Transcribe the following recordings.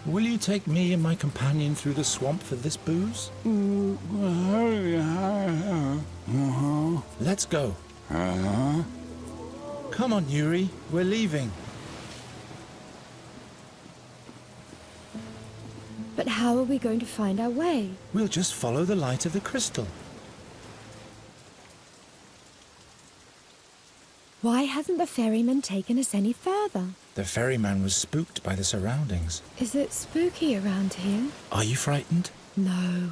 Will you take me and my companion through the swamp for this booze? Let's go. Come on, Yuri. We're leaving. But how are we going to find our way? We'll just follow the light of the crystal. Why hasn't the ferryman taken us any further? The ferryman was spooked by the surroundings. Is it spooky around here? Are you frightened? No,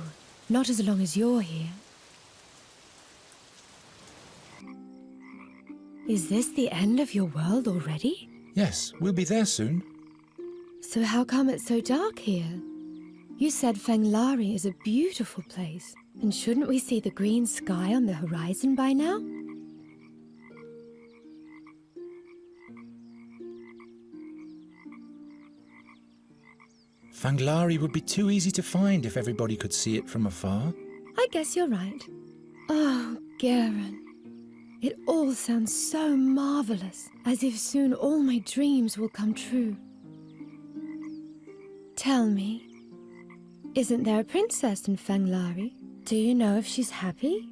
not as long as you're here. Is this the end of your world already? Yes, we'll be there soon. So how come it's so dark here? You said Fanglari is a beautiful place. And shouldn't we see the green sky on the horizon by now? Fanglari would be too easy to find if everybody could see it from afar. I guess you're right. Oh, Garen. It all sounds so marvelous, as if soon all my dreams will come true. Tell me, isn't there a princess in Fanglari? Do you know if she's happy?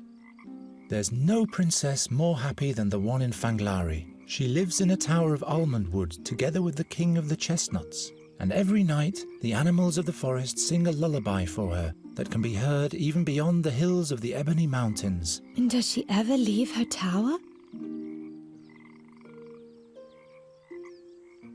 There's no princess more happy than the one in Fanglari. She lives in a tower of almond wood together with the king of the chestnuts. And every night, the animals of the forest sing a lullaby for her that can be heard even beyond the hills of the Ebony Mountains. And does she ever leave her tower?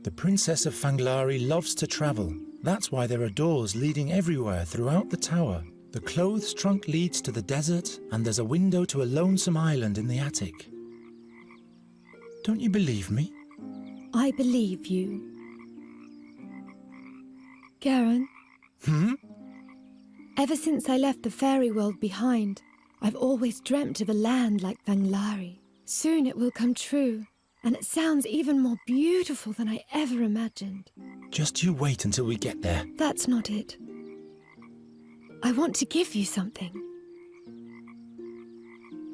The Princess of Fanglari loves to travel. That's why there are doors leading everywhere throughout the tower. The clothes trunk leads to the desert, and there's a window to a lonesome island in the attic. Don't you believe me? I believe you. Garen? Ever since I left the fairy world behind, I've always dreamt of a land like Fanglari. Soon it will come true, and it sounds even more beautiful than I ever imagined. Just you wait until we get there. That's not it. I want to give you something.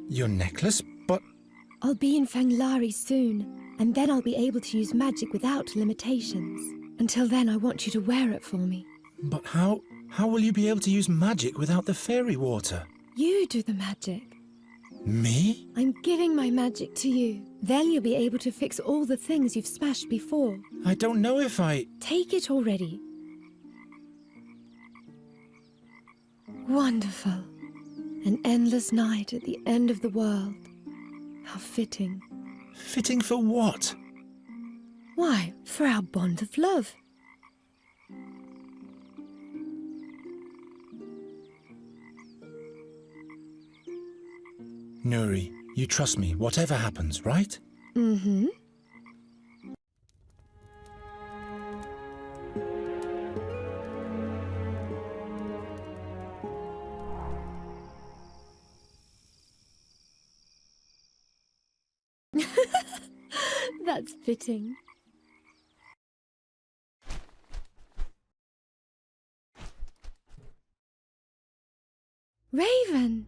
Your necklace? But... I'll be in Fanglari soon, and then I'll be able to use magic without limitations. Until then, I want you to wear it for me. But how will you be able to use magic without the fairy water? You do the magic. Me? I'm giving my magic to you. Then you'll be able to fix all the things you've smashed before. I don't know if I... Take it already. Wonderful. An endless night at the end of the world. How fitting. Fitting for what? Why, for our bond of love. Nuri, you trust me, whatever happens, right? Mm-hmm. That's fitting. Raven!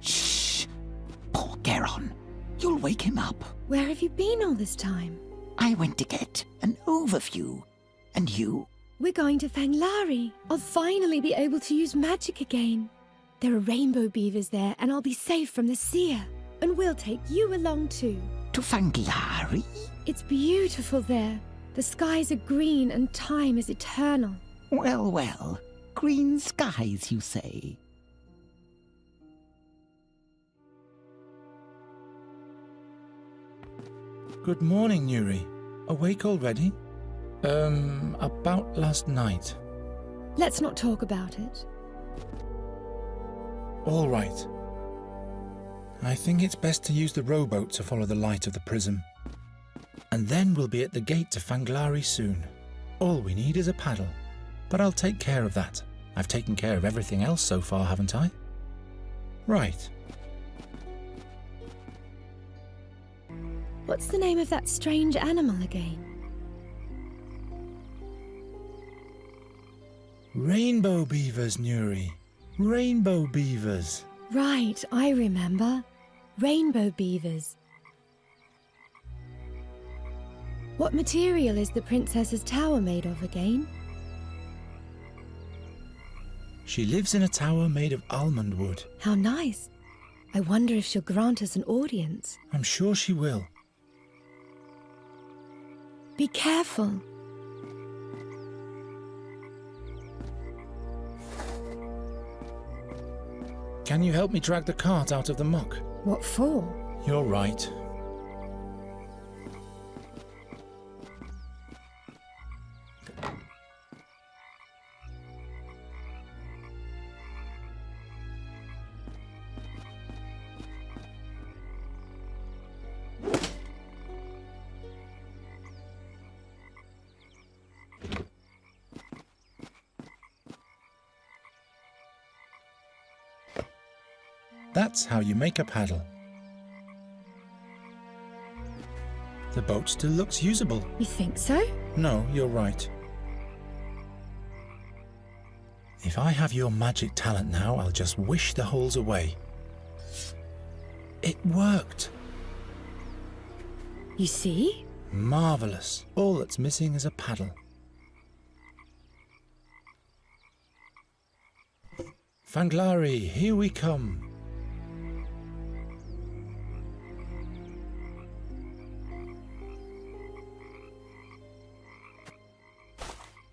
Shh! Poor Garon. You'll wake him up. Where have you been all this time? I went to get an overview. And you? We're going to Fanglari. I'll finally be able to use magic again. There are rainbow beavers there, and I'll be safe from the seer. And we'll take you along too. To Fanglari? It's beautiful there. The skies are green and time is eternal. Well, well. Green skies, you say? Good morning, Nuri. Awake already? About last night. Let's not talk about it. All right. I think it's best to use the rowboat to follow the light of the prism. And then we'll be at the gate to Fanglari soon. All we need is a paddle. But I'll take care of that. I've taken care of everything else so far, haven't I? Right. What's the name of that strange animal again? Rainbow beavers, Nuri. Rainbow beavers. Right, I remember. Rainbow beavers. What material is the princess's tower made of again? She lives in a tower made of almond wood. How nice. I wonder if she'll grant us an audience. I'm sure she will. Be careful. Can you help me drag the cart out of the muck? What for? You're right. That's how you make a paddle. The boat still looks usable. You think so? No, you're right. If I have your magic talent now, I'll just wish the holes away. It worked. You see? Marvellous. All that's missing is a paddle. Fanglaри, here we come.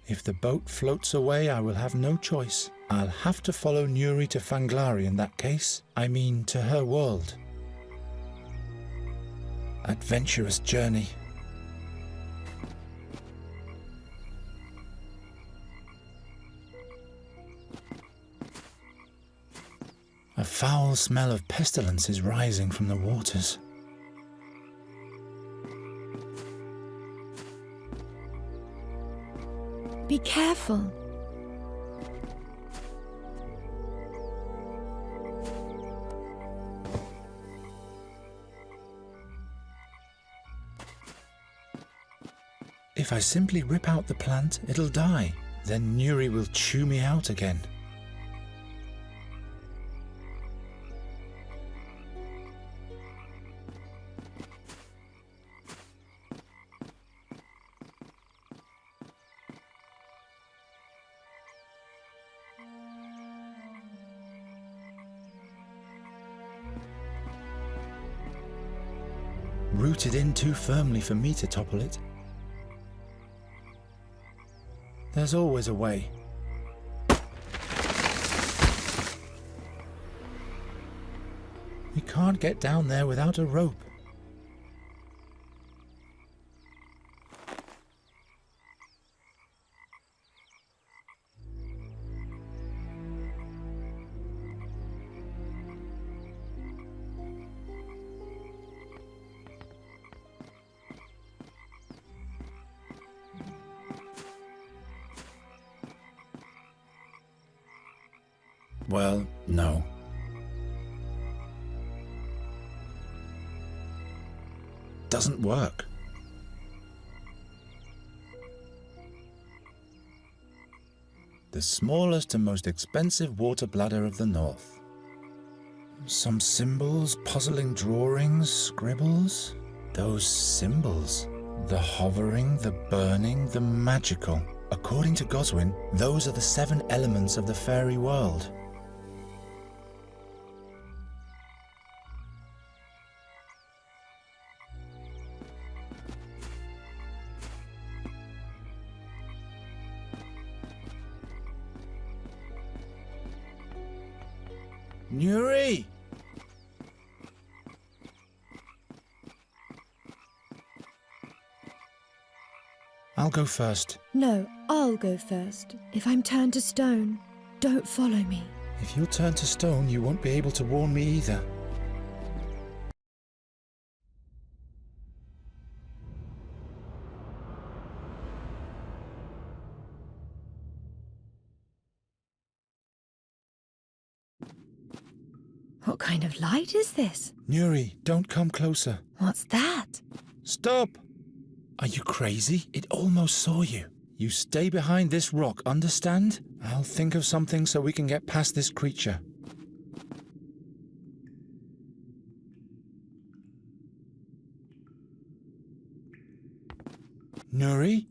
If the boat floats away, I will have no choice. I'll have to follow Nuri to Fanglari in that case. I mean, to her world. Adventurous journey. A foul smell of pestilence is rising from the waters. Be careful. If I simply rip out the plant, it'll die. Then Nuri will chew me out again. Rooted in too firmly for me to topple it. There's always a way. We can't get down there without a rope. Well, no. Doesn't work. The smallest and most expensive water bladder of the north. Some symbols, puzzling drawings, scribbles. Those symbols. The hovering, the burning, the magical. According to Goswin, those are the 7 elements of the fairy world. Nuri! I'll go first. No, I'll go first. If I'm turned to stone, don't follow me. If you're turned to stone, you won't be able to warn me either. What kind of light is this? Nuri, don't come closer. What's that? Stop! Are you crazy? It almost saw you. You stay behind this rock, understand? I'll think of something so we can get past this creature. Nuri?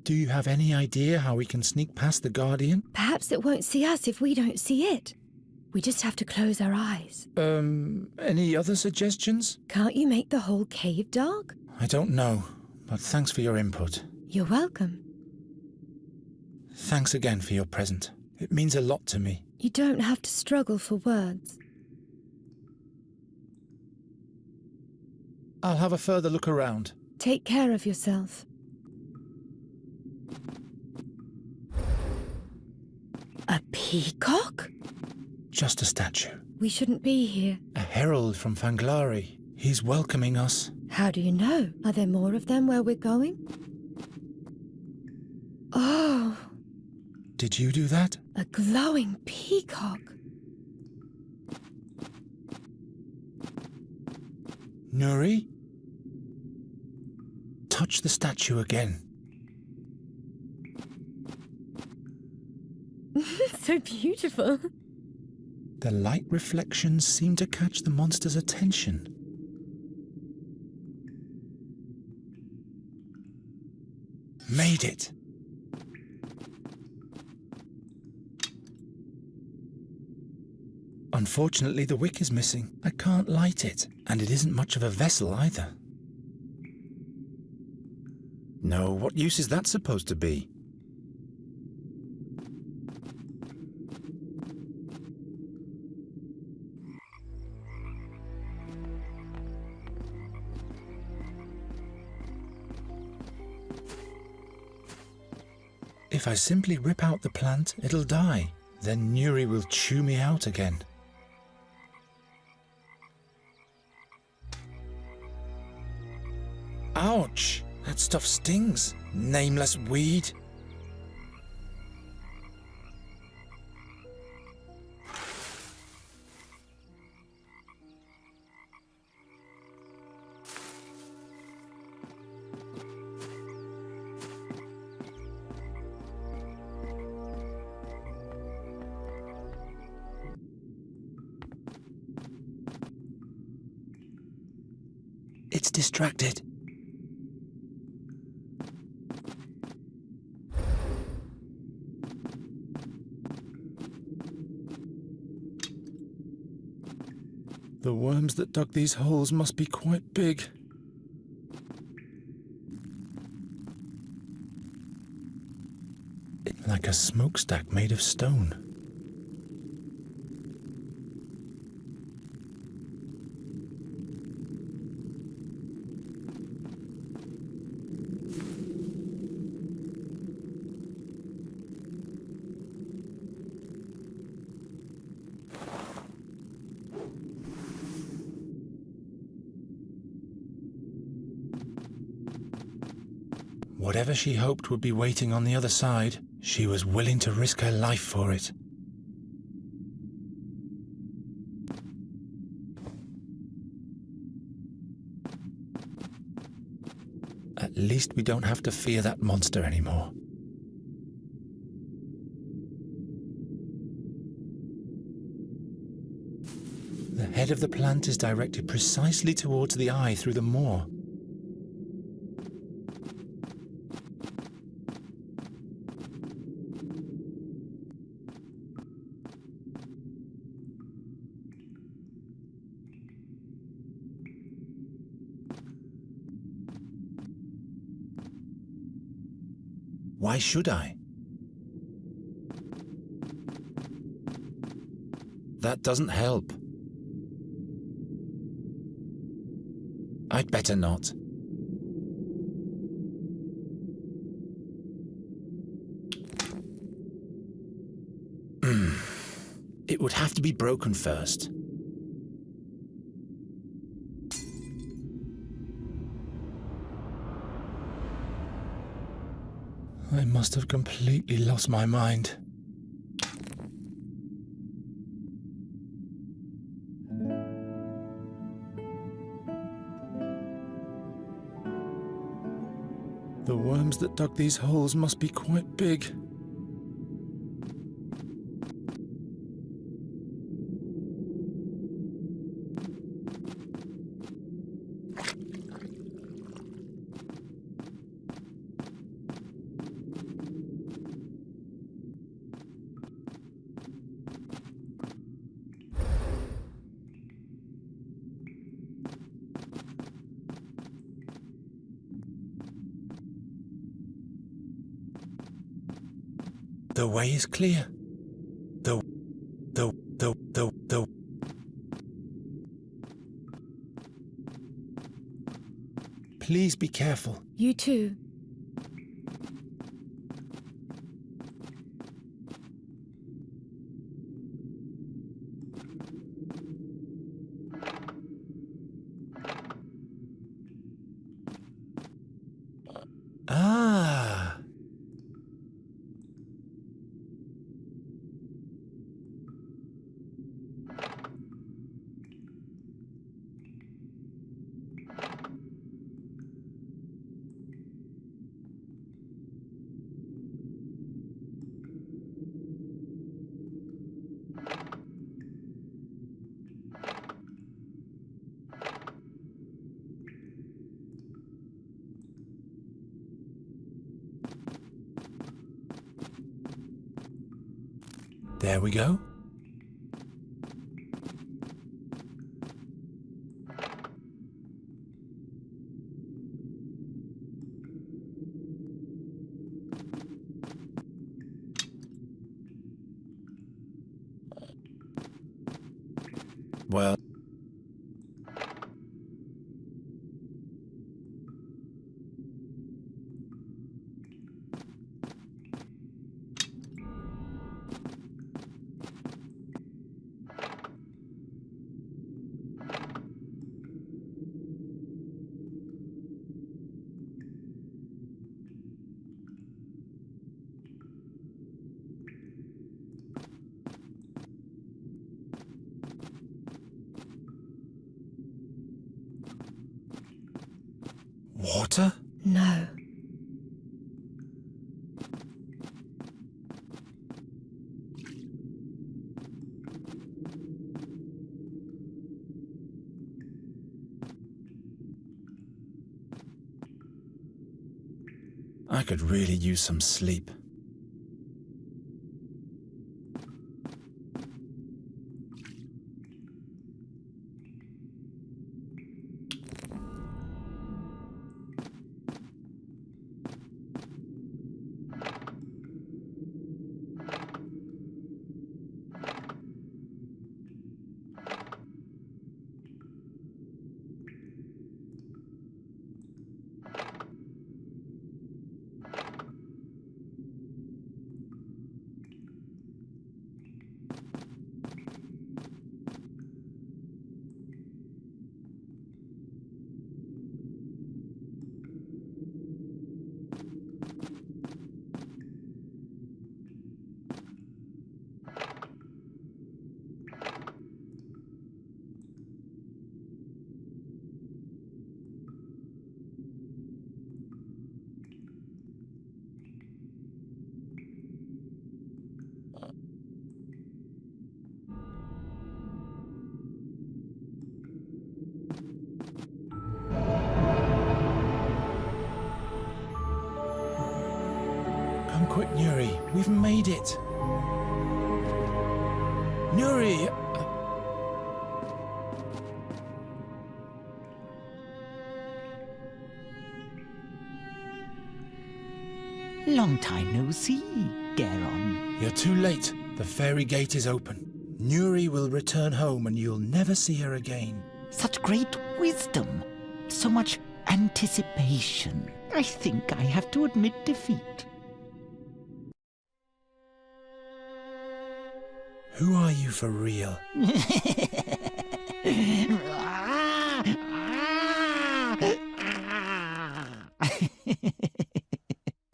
Do you have any idea how we can sneak past the Guardian? Perhaps it won't see us if we don't see it. We just have to close our eyes. Any other suggestions? Can't you make the whole cave dark? I don't know, but thanks for your input. You're welcome. Thanks again for your present. It means a lot to me. You don't have to struggle for words. I'll have a further look around. Take care of yourself. A peacock? Just a statue. We shouldn't be here. A herald from Fanghlari. He's welcoming us. How do you know? Are there more of them where we're going? Oh, Did you do that? a glowing peacock. Nuri? Touch the statue again. So beautiful. The light reflections seem to catch the monster's attention. Made it. Unfortunately, the wick is missing. I can't light it, and it isn't much of a vessel either. No, what use is that supposed to be? If I simply rip out the plant, it'll die. Then Nuri will chew me out again. Ouch! That stuff stings. Nameless weed. It's distracted. The worms that dug these holes must be quite big. It's like a smokestack made of stone. Whatever she hoped would be waiting on the other side, she was willing to risk her life for it. At least we don't have to fear that monster anymore. The head of the plant is directed precisely towards the eye through the moor. Why should I? That doesn't help. I'd better not. It would have to be broken first. I must have completely lost my mind. The worms that dug these holes must be quite big. The way is clear. The... Please be careful. You too. Ah. There we go. Well, water? No. I could really use some sleep. Come quick, Nuri. We've made it. Nuri! Long time no see, Garon. You're too late. The fairy gate is open. Nuri will return home and you'll never see her again. Such great wisdom. So much anticipation. I think I have to admit defeat. Who are you for real?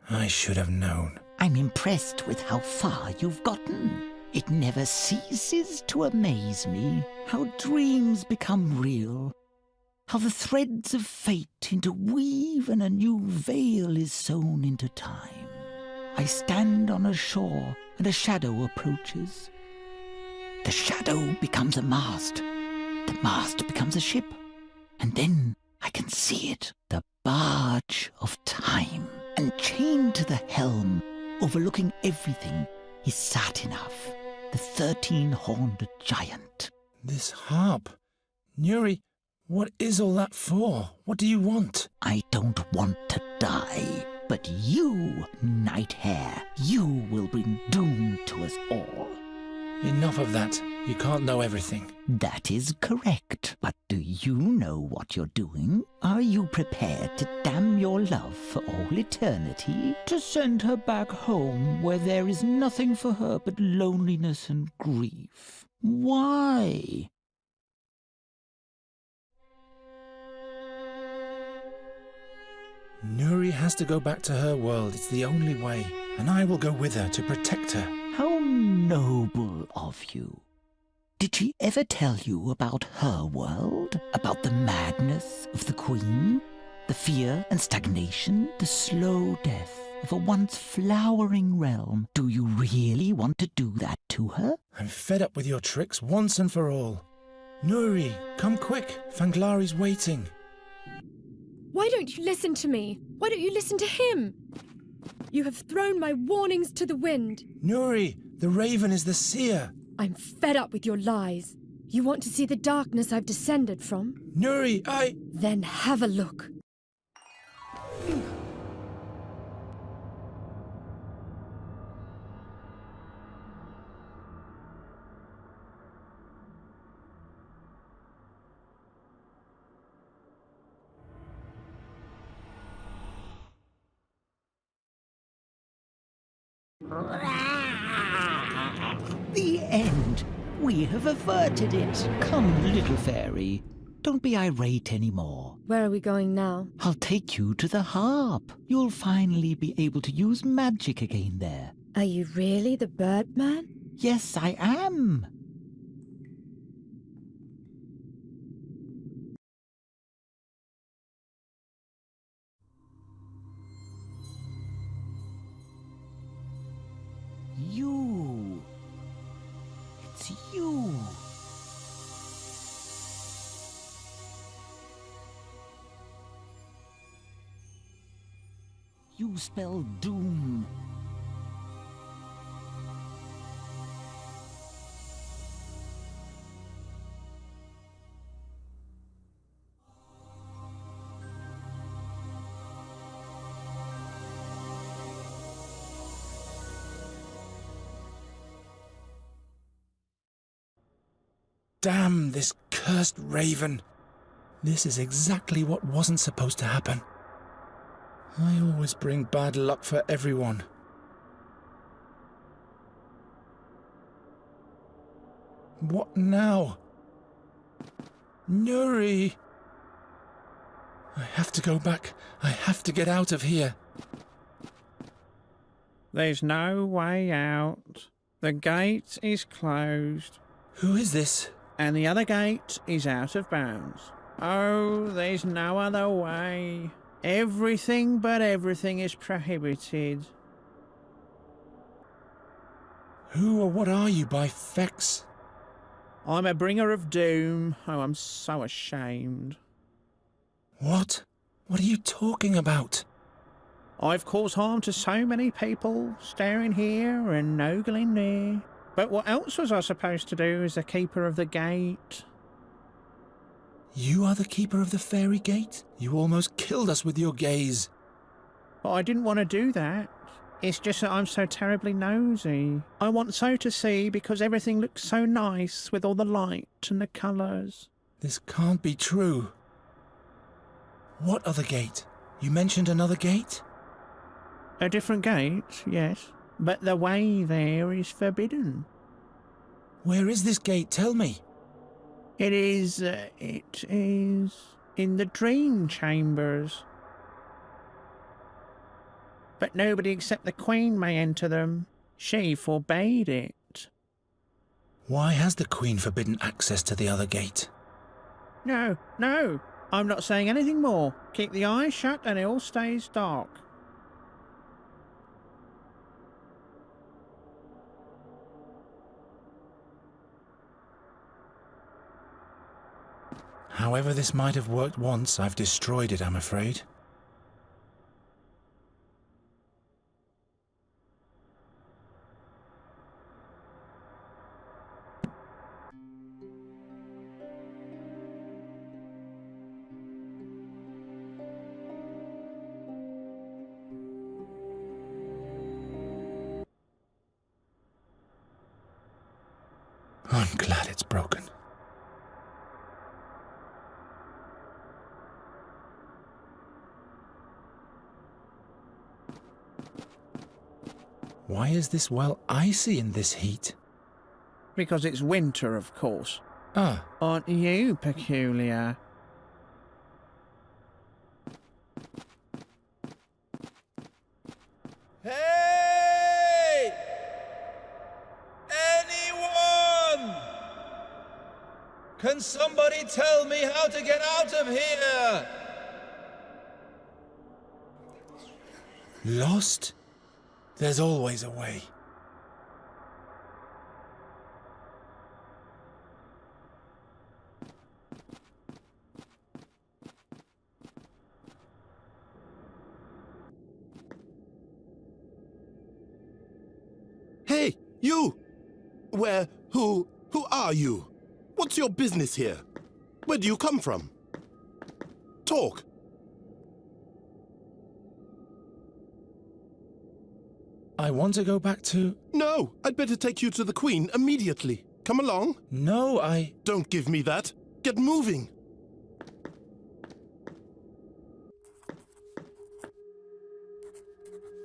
I should have known. I'm impressed with how far you've gotten. It never ceases to amaze me how dreams become real, how the threads of fate interweave and a new veil is sewn into time. I stand on a shore and a shadow approaches. The shadow becomes a mast. The mast becomes a ship. And then I can see it, the barge of time. And chained to the helm, overlooking everything, is Satinav, the 13-horned giant. This harp. Nuri, what is all that for? What do you want? I don't want to die. But you, Night Hare, you will bring doom to us all. Enough of that. You can't know everything. That is correct. But do you know what you're doing? Are you prepared to damn your love for all eternity? To send her back home where there is nothing for her but loneliness and grief? Why? Nuri has to go back to her world. It's the only way. And I will go with her to protect her. How noble of you. Did she ever tell you about her world? About the madness of the Queen? The fear and stagnation? The slow death of a once flowering realm? Do you really want to do that to her? I'm fed up with your tricks once and for all. Nuri, come quick. Fanglari's waiting. Why don't you listen to me? Why don't you listen to him? You have thrown my warnings to the wind. Nuri, the raven is the seer. I'm fed up with your lies. You want to see the darkness I've descended from? Nuri, Then have a look. The end. We have averted it. Come, little fairy. Don't be irate anymore. Where are we going now? I'll take you to the harp. You'll finally be able to use magic again there. Are you really the Birdman? Yes, I am. You. It's you. You spell doom. Damn this cursed raven. This is exactly what wasn't supposed to happen. I always bring bad luck for everyone. What now? Nuri! I have to go back. I have to get out of here. There's no way out. The gate is closed, Who is this? and the other gate is out of bounds. Oh, there's no other way. Everything but everything is prohibited. Who or what are you, by fex? I'm a bringer of doom. Oh, I'm so ashamed. What? What are you talking about? I've caused harm to so many people, staring here and ogling there. But what else was I supposed to do as the keeper of the gate? You are the keeper of the fairy gate? You almost killed us with your gaze. But I didn't want to do that. It's just that I'm so terribly nosy. I want so to see because everything looks so nice with all the light and the colours. This can't be true. What other gate? You mentioned another gate? A different gate, yes, but the way there is forbidden. Where is this gate? Tell me. It is in the dream chambers. But nobody except the Queen may enter them. She forbade it. Why has the Queen forbidden access to the other gate? No, I'm not saying anything more. Keep the eyes shut and it all stays dark. However this might have worked once, I've destroyed it, I'm afraid. I'm glad it's broken. Why is this well icy in this heat? Because it's winter, of course. Ah, Aren't you peculiar? Hey! Anyone? Can somebody tell me how to get out of here? Lost? There's always a way. Hey, you! Who are you? What's your business here? Where do you come from? Talk. I want to go back to... No, I'd better take you to the Queen immediately. Come along. No, I... Don't give me that. Get moving.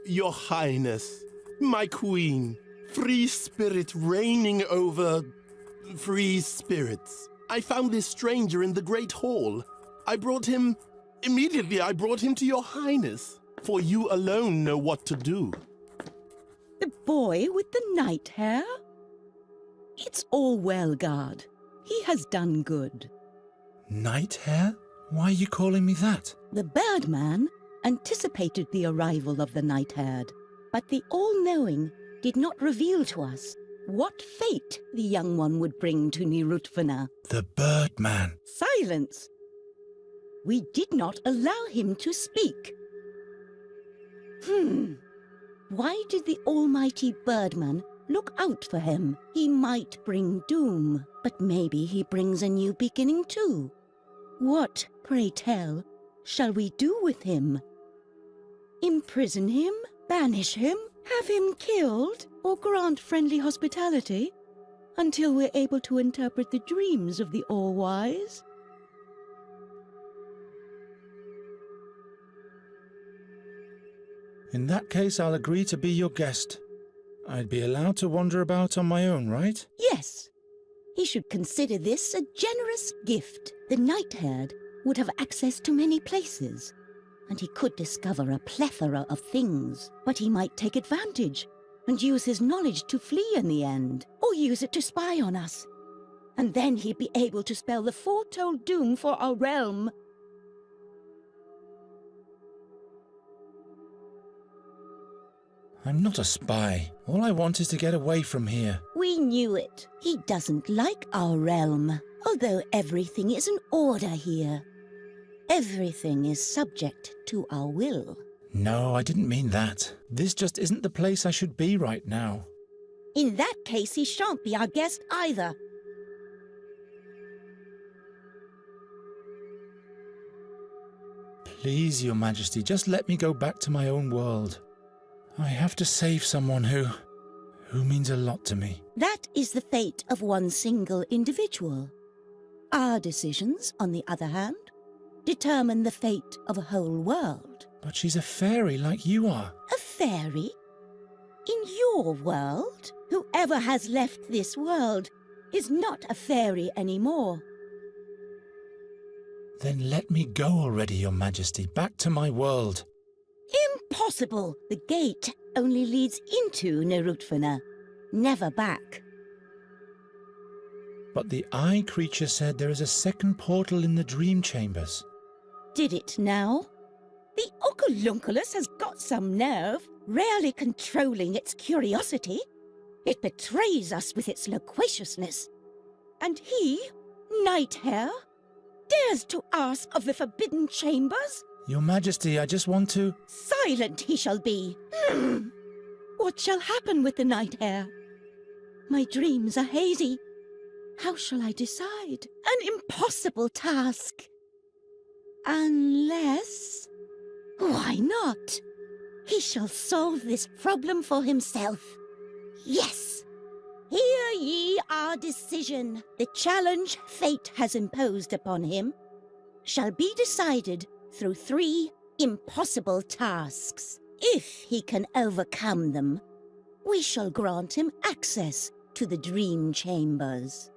Your Highness, my Queen, free spirit reigning over free spirits. I found this stranger in the Great Hall. Immediately I brought him to your Highness, for you alone know what to do. The boy with the night hair? It's all well, guard. He has done good. Night hair? Why are you calling me that? The Birdman anticipated the arrival of the night-haired, but the all-knowing did not reveal to us what fate the young one would bring to Nirutfana. The Birdman. Silence! We did not allow him to speak. Why did the almighty Birdman look out for him? He might bring doom, but maybe he brings a new beginning too. What, pray tell, shall we do with him? Imprison him? Banish him? Have him killed? Or grant friendly hospitality? Until we're able to interpret the dreams of the all-wise? In that case, I'll agree to be your guest. I'd be allowed to wander about on my own, right? Yes. He should consider this a generous gift. The night-haired would have access to many places, and he could discover a plethora of things. But he might take advantage and use his knowledge to flee in the end, or use it to spy on us. And then he'd be able to spell the foretold doom for our realm. I'm not a spy. All I want is to get away from here. We knew it. He doesn't like our realm, although everything is in order here. Everything is subject to our will. No, I didn't mean that. This just isn't the place I should be right now. In that case, he shan't be our guest either. Please, Your Majesty, just let me go back to my own world. I have to save someone who means a lot to me. That is the fate of one single individual. Our decisions, on the other hand, determine the fate of a whole world. But she's a fairy like you are. A fairy? In your world? Whoever has left this world is not a fairy anymore. Then let me go already, Your Majesty, back to my world. Impossible! The gate only leads into Nirutfana, never back. But the eye creature said there is a second portal in the dream chambers. Did it now? The Oculunculus has got some nerve, rarely controlling its curiosity. It betrays us with its loquaciousness. And he, Nighthair, dares to ask of the forbidden chambers? Your Majesty, I just want to... Silent he shall be. What shall happen with the Nighthair? My dreams are hazy. How shall I decide? An impossible task. Unless... Why not? He shall solve this problem for himself. Yes! Hear ye our decision. The challenge fate has imposed upon him shall be decided through 3 impossible tasks. If he can overcome them, we shall grant him access to the dream chambers.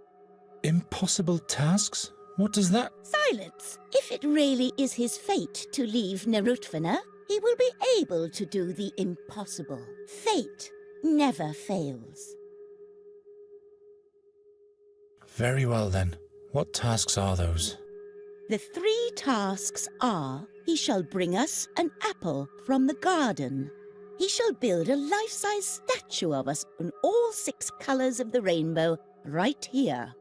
Impossible tasks? What does that... Silence! If it really is his fate to leave Nerutvana, he will be able to do the impossible. Fate never fails. Very well then. What tasks are those? The 3 tasks are: he shall bring us an apple from the garden. He shall build a life-size statue of us in all 6 colours of the rainbow right here.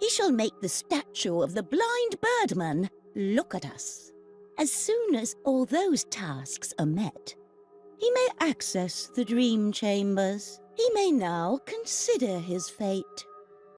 He shall make the statue of the blind birdman look at us. As soon as all those tasks are met, he may access the dream chambers. He may now consider his fate.